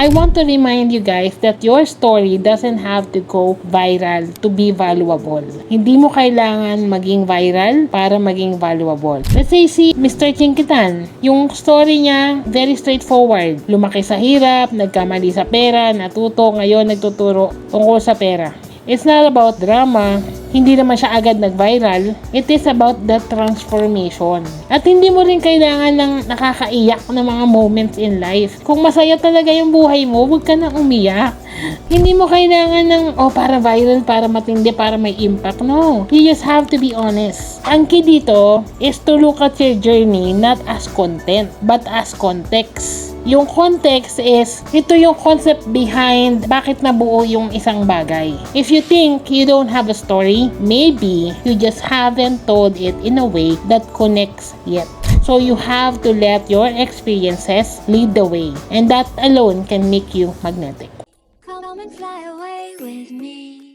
I want to remind you guys that your story doesn't have to go viral to be valuable. Hindi mo kailangan maging viral para maging valuable. Let's say si Mr. Chinkitan, yung story niya very straightforward. Lumaki sa hirap, nagkamali sa pera, natuto, ngayon nagtuturo tungkol sa pera. It's not about drama, hindi naman siya agad nag-viral. It is about the transformation. At hindi mo rin kailangan ng nakakaiyak na mga moments in life. Kung masaya talaga yung buhay mo, huwag ka nang umiyak. Hindi mo kailangan ng, para viral, para matindi, para may impact. No. You just have to be honest. Ang key dito is to look at your journey not as content, but as context. Yung context is, ito yung concept behind bakit nabuo yung isang bagay. If you think you don't have a story, maybe you just haven't told it in a way that connects yet. So you have to let your experiences lead the way, and that alone can make you magnetic. Come and fly away with me.